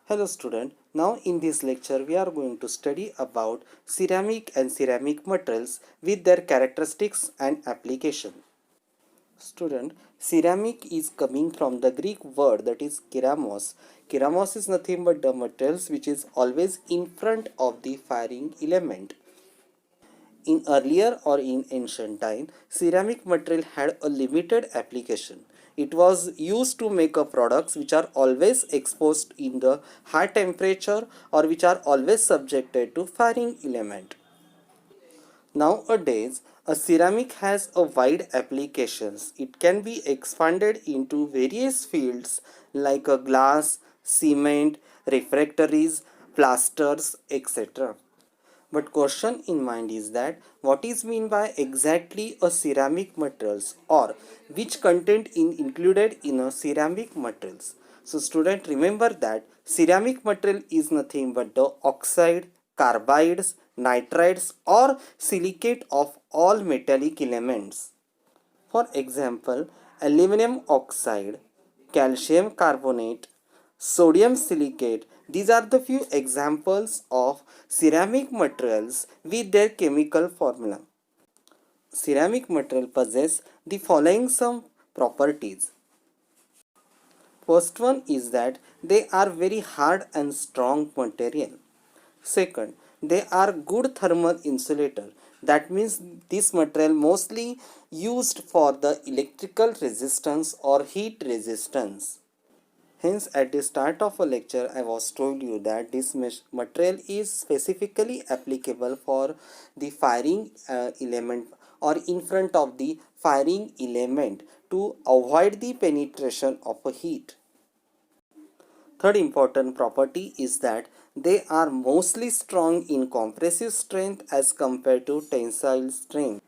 Hello student, now in this lecture we are going to study about ceramic and ceramic materials with their characteristics and application. Student, ceramic is coming from the Greek word that is keramos. Keramos is nothing but the materials which is always in front of the firing element. In earlier or in ancient time, ceramic material had a limited application. It was used to make up products which are always exposed in the high temperature or which are always subjected to firing element. Nowadays, a ceramic has a wide applications. It can be expanded into various fields like a glass, cement, refractories, plasters, etc. But question in mind is that what is mean by exactly a ceramic materials or which content in included in a ceramic materials. So student, remember that ceramic material is nothing but the oxide, carbides, nitrides or silicate of all metallic elements. For example, aluminum oxide, calcium carbonate, sodium silicate, these are the few examples of ceramic materials with their chemical formula. Ceramic material possess the following some properties. First one is that they are very hard and strong material. Second, they are good thermal insulator. That means this material mostly used for the electrical resistance or heat resistance. Hence, at the start of a lecture, I was told you that this material is specifically applicable for the firing element or in front of the firing element to avoid the penetration of a heat. Third important property is that they are mostly strong in compressive strength as compared to tensile strength.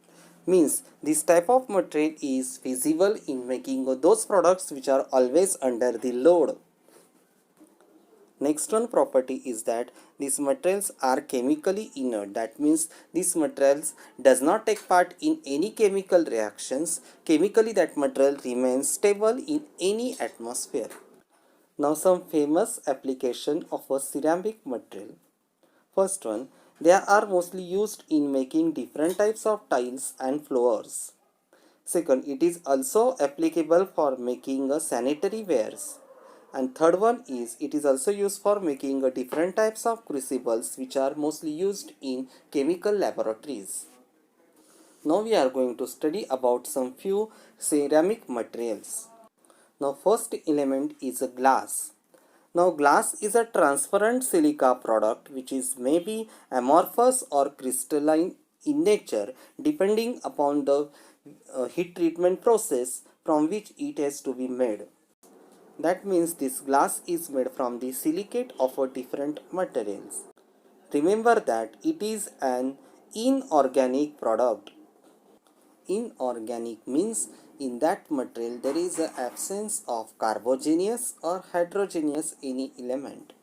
Means this type of material is feasible in making those products which are always under the load. Next one property is that these materials are chemically inert. That means these materials does not take part in any chemical reactions. Chemically that material remains stable in any atmosphere. Now some famous application of a ceramic material. First one, they are mostly used in making different types of tiles and floors. Second, it is also applicable for making a sanitary wares. And third one is it is also used for making a different types of crucibles which are mostly used in chemical laboratories. Now we are going to study about some few ceramic materials. Now first element is a glass. Now glass is a transparent silica product which is maybe amorphous or crystalline in nature depending upon the heat treatment process from which it has to be made. That means this glass is made from the silicate of a different materials. Remember that it is an inorganic product. Inorganic means in that material there is an absence of carbogenous or heterogeneous any element.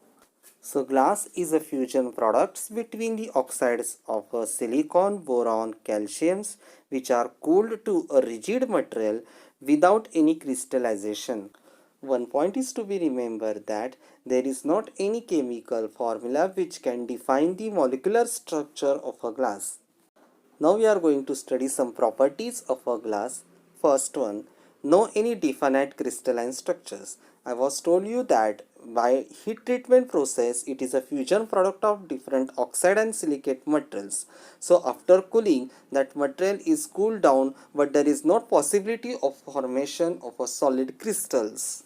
So glass is a fusion products between the oxides of a silicon, boron, calciums which are cooled to a rigid material without any crystallization. One point is to be remembered that there is not any chemical formula which can define the molecular structure of a glass. Now we are going to study some properties of a glass. First one, no any definite crystalline structures. I was told you that by heat treatment process it is a fusion product of different oxide and silicate materials. So after cooling that material is cooled down but there is not possibility of formation of a solid crystals.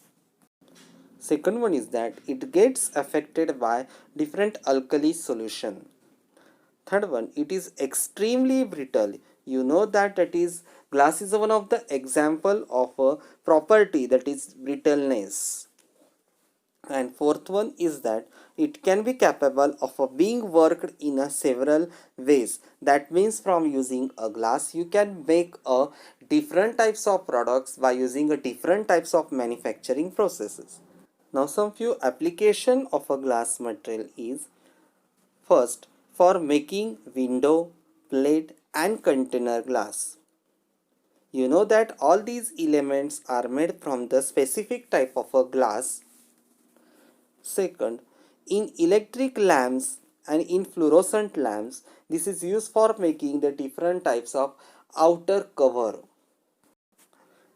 Second one is that it gets affected by different alkali solution. Third one, it is extremely brittle. You know that is glass is one of the example of a property that is brittleness. And fourth one is that it can be capable of being worked in a several ways. That means from using a glass you can make a different types of products by using a different types of manufacturing processes. Now some few application of a glass material is first, for making window, plate and container glass. You know that all these elements are made from the specific type of a glass. Second, In electric lamps and in fluorescent lamps, this is used for making the different types of outer cover.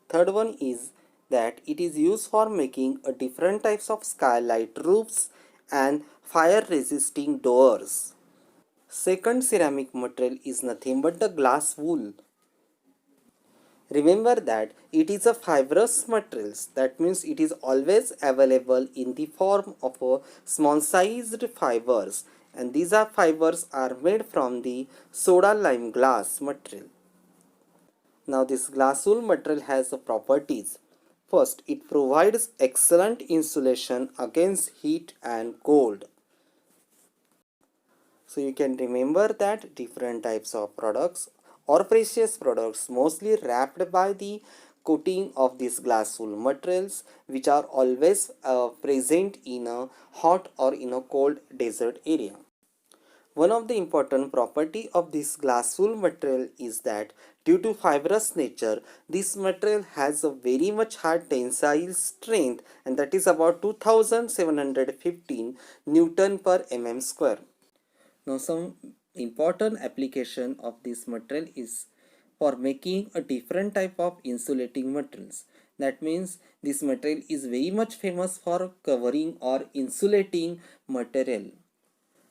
Third one is that it is used for making a different types of skylight roofs and fire resisting doors. Second ceramic material is nothing but the glass wool. Remember that it is a fibrous materials, that means it is always available in the form of a small sized fibers, and these are fibers are made from the soda lime glass material. Now this glass wool material has properties. First, it provides excellent insulation against heat and cold. So you can remember that different types of products or precious products mostly wrapped by the coating of these glass wool materials, which are always present in a hot or in a cold desert area. One of the important property of this glass wool material is that due to fibrous nature, this material has a very much high tensile strength, and that is about 2715 Newton per mm square. Now some important application of this material is for making a different type of insulating materials. That means this material is very much famous for covering or insulating material.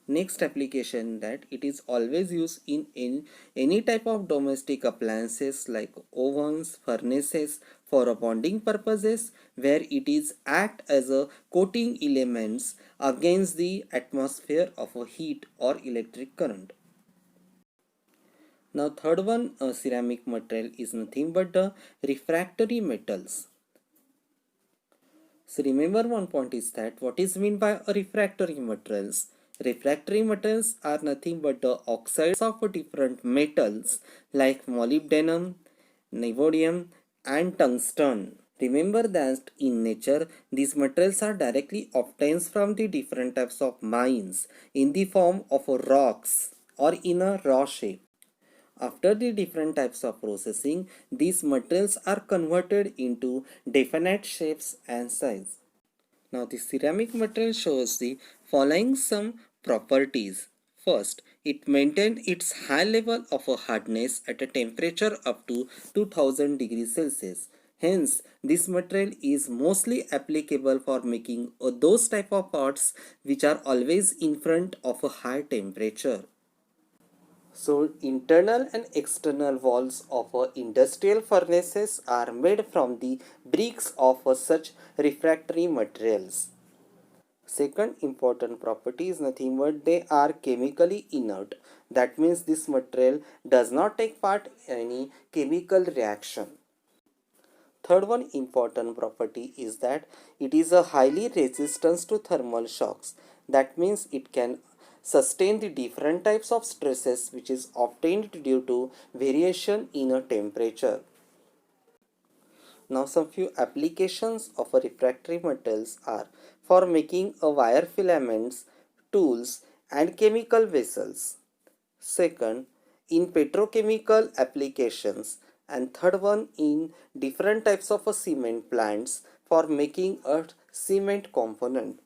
Next application, that it is always used in any type of domestic appliances like ovens, furnaces for bonding purposes, where it is act as a coating elements against the atmosphere of a heat or electric current. Now third one, ceramic material is nothing but the refractory metals. So remember one point is that what is meant by a refractory materials? Refractory metals are nothing but the oxides of different metals like molybdenum, neodymium and tungsten. Remember that in nature, these materials are directly obtained from the different types of mines in the form of rocks or in a raw shape. After the different types of processing, these materials are converted into definite shapes and size. Now the ceramic material shows the following some properties. First, it maintains its high level of hardness at a temperature up to 2000 degrees Celsius. Hence, this material is mostly applicable for making those type of parts which are always in front of a high temperature. So internal and external walls of industrial furnaces are made from the bricks of such refractory materials. Second important property is nothing but they are chemically inert. That means this material does not take part in any chemical reaction. Third one important property is that it is a highly resistance to thermal shocks. That means it can sustain the different types of stresses which is obtained due to variation in a temperature. Now some few applications of a refractory metals are for making a wire filaments, tools and chemical vessels. Second, in petrochemical applications, and third one in different types of a cement plants for making a cement component.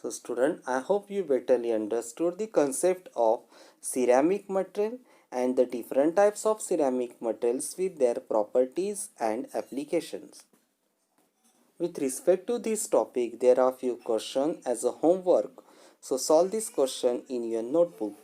So student, I hope you betterly understood the concept of ceramic material and the different types of ceramic materials with their properties and applications. With respect to this topic, there are few questions as a homework. So solve this question in your notebook.